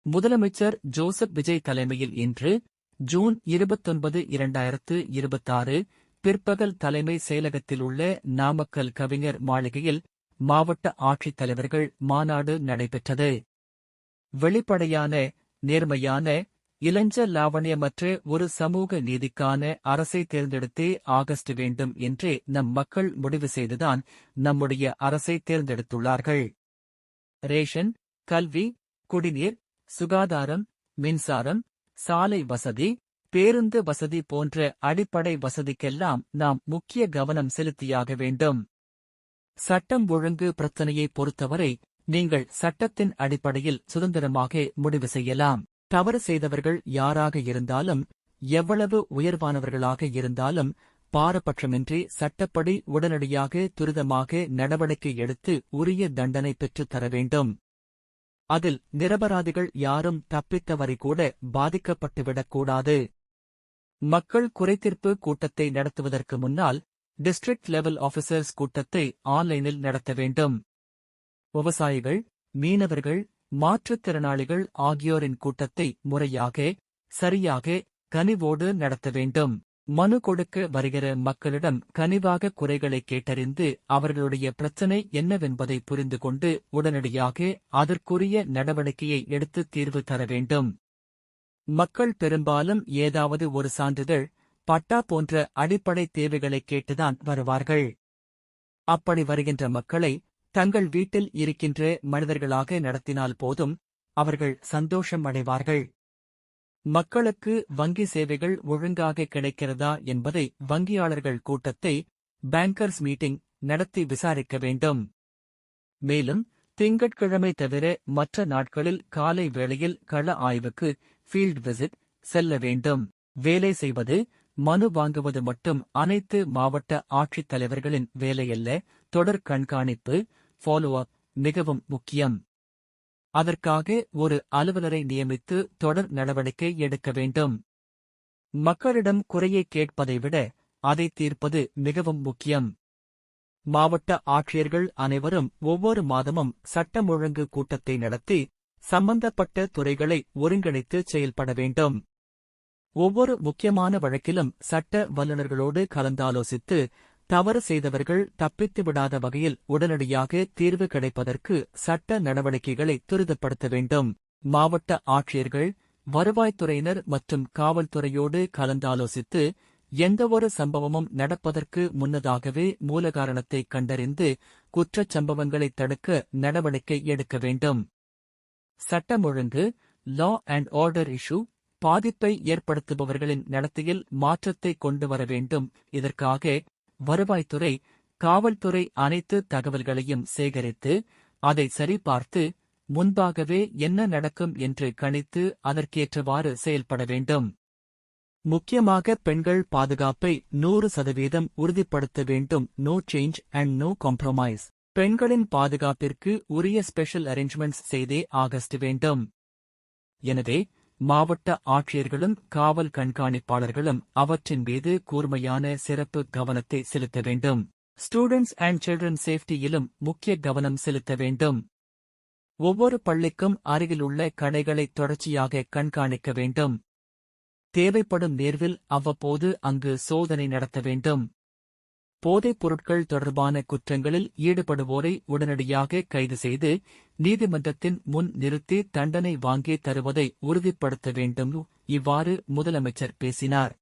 முதலமைச்சர் ஜோசப் விஜய் தலைமையில் இன்று ஜூன் 29, 2026 பிற்பகல் தலைமை செயலகத்திலுள்ள நாமக்கல் கவிஞர் மாளிகையில் மாவட்ட ஆட்சித் தலைவர்கள் மாநாடு நடைபெற்றது. வெளிப்படையான, நேர்மையான, இளஞ்ச லாவண்யமற்ற ஒரு சமூக நீதிக்கான அரசை தேர்ந்தெடுத்தே ஆகஸ்ட் வேண்டும் என்றே நம் மக்கள் முடிவு செய்துதான் நம்முடைய அரசை தேர்ந்தெடுத்துள்ளார்கள். ரேஷன், கல்வி, குடிநீர், சுகாதாரம், மின்சாரம், சாலை வசதி, பேருந்து வசதி போன்ற அடிப்படை வசதிக்கெல்லாம் நாம் முக்கிய கவனம் செலுத்தியாக வேண்டும். சட்டம் ஒழுங்கு பிரச்சினையை பொறுத்தவரை நீங்கள் சட்டத்தின் அடிப்படையில் சுதந்திரமாக முடிவு செய்யலாம். தவறு செய்தவர்கள் யாராக இருந்தாலும், எவ்வளவு உயர்வானவர்களாக இருந்தாலும் பாரபட்சமின்றி சட்டப்படி உடனடியாக துரிதமாக நடவடிக்கை எடுத்து உரிய தண்டனை பெற்றுத் தர வேண்டும். அதில் நிரபராதிகள் யாரும் தப்பித்தவரை கூட பாதிக்கப்பட்டுவிடக்கூடாது. மக்கள் குறைதீர்ப்பு கூட்டத்தை நடத்துவதற்கு முன்னால் டிஸ்ட்ரிக்ட் லெவல் ஆபீசர்ஸ் கூட்டத்தை ஆன்லைனில் நடத்த வேண்டும். விவசாயிகள், மீனவர்கள், மாற்றுத்திறனாளிகள் ஆகியோரின் கூட்டத்தை முறையாக, சரியாக, கனிவோடு நடத்த வேண்டும். மனு கொடுக்க வருகிற மக்களிடம் கனிவாக குறைகளை கேட்டறிந்து அவர்களுடைய பிரச்சினை என்னவென்பதை புரிந்து கொண்டு உடனடியாக அதற்குரிய நடவடிக்கையை எடுத்து தீர்வு தர வேண்டும். மக்கள் பெரும்பாலும் ஏதாவது ஒரு சான்றிதழ், பட்டா போன்ற அடிப்படை தேவைகளை கேட்டுதான் வருவார்கள். அப்படி வருகின்ற மக்களை தங்கள் வீட்டில் இருக்கின்ற மனிதர்களாக நடத்தினால் போதும், அவர்கள் சந்தோஷம் அடைவார்கள். மக்களுக்கு வங்கி சேவைகள் ஒழுங்காக கிடைக்கிறதா என்பதை வங்கியாளர்கள் கூட்டத்தை, பேங்கர்ஸ் மீட்டிங் நடத்தி விசாரிக்க வேண்டும். மேலும் திங்கட்கிழமை தவிர மற்ற நாட்களில் காலை வேளையில் கள ஆய்வுக்கு, ஃபீல்ட் விசிட் செல்ல வேண்டும். வேலை செய்வது, மனு வாங்குவது மட்டும் அனைத்து மாவட்ட ஆட்சித் தலைவர்களின் வேலையல்ல. தொடர் கண்காணிப்பு, ஃபாலோ அப் மிகவும் முக்கியம். அதற்காக ஒரு அலுவலரை நியமித்து தொடர் நடவடிக்கை எடுக்க வேண்டும். மக்களிடம் குறையை கேட்பதை விட அதை தீர்ப்பது மிகவும் முக்கியம். மாவட்ட ஆட்சியர்கள் அனைவரும் ஒவ்வொரு மாதமும் சட்டம் ஒழுங்கு கூட்டத்தை நடத்தி சம்பந்தப்பட்ட துறைகளை ஒருங்கிணைத்து செயல்பட வேண்டும். ஒவ்வொரு முக்கியமான வழக்கிலும் சட்ட வல்லுநர்களோடு கலந்தாலோசித்து தவறு செய்தவர்கள் தப்பித்து விடாத வகையில் உடனடியாக தீர்வு கிடைப்பதற்கு சட்ட நடவடிக்கைகளை துரிதப்படுத்த வேண்டும். மாவட்ட ஆட்சியர்கள், வருவாய்த்துறையினர் மற்றும் காவல்துறையோடு கலந்தாலோசித்து எந்தவொரு சம்பவமும் நடப்பதற்கு முன்னதாகவே மூலகாரணத்தை கண்டறிந்து குற்றச் சம்பவங்களை தடுக்க நடவடிக்கை எடுக்க வேண்டும். சட்டம் ஒழுங்கு, லா அண்ட் ஆர்டர் இஷ்யூ பாதிப்பை ஏற்படுத்துபவர்களின் நடத்தையில் மாற்றத்தை கொண்டு வர வேண்டும். இதற்காக வருவாய்த்துறை, காவல்துறை அனைத்து தகவல்களையும் சேகரித்து அதை சரிபார்த்து முன்பாகவே என்ன நடக்கும் என்று கணித்து அதற்கேற்றவாறு செயல்பட வேண்டும். முக்கியமாக பெண்கள் பாதுகாப்பை 100% உறுதிப்படுத்த வேண்டும். No change and no compromise. பெண்களின் பாதுகாப்பிற்கு உரிய ஸ்பெஷல் அரேஞ்ச்மெண்ட்ஸ் செய்தே ஆகஸ்ட் வேண்டும். எனவே மாவட்ட ஆட்சியர்களும் காவல் கண்காணிப்பாளர்களும் அவற்றின் மீது கூர்மையான சிறப்பு கவனத்தை செலுத்த வேண்டும். ஸ்டூடெண்ட்ஸ் அண்ட் சில்ட்ரன் சேஃப்டியிலும் முக்கிய கவனம் செலுத்த வேண்டும். ஒவ்வொரு பள்ளிக்கும் அருகிலுள்ள கடைகளை தொடர்ச்சியாக கண்காணிக்க வேண்டும். தேவைப்படும் நேர்வில் அவ்வப்போது அங்கு சோதனை நடத்த வேண்டும். போதைப் பொருட்கள் தொடர்பான குற்றங்களில் ஈடுபடுவோரை உடனடியாக கைது செய்து நீதிமன்றத்தின் முன் நிறுத்தி தண்டனை வாங்கி தருவதை உறுதிப்படுத்த வேண்டும். இவ்வாறு முதலமைச்சர் பேசினார்.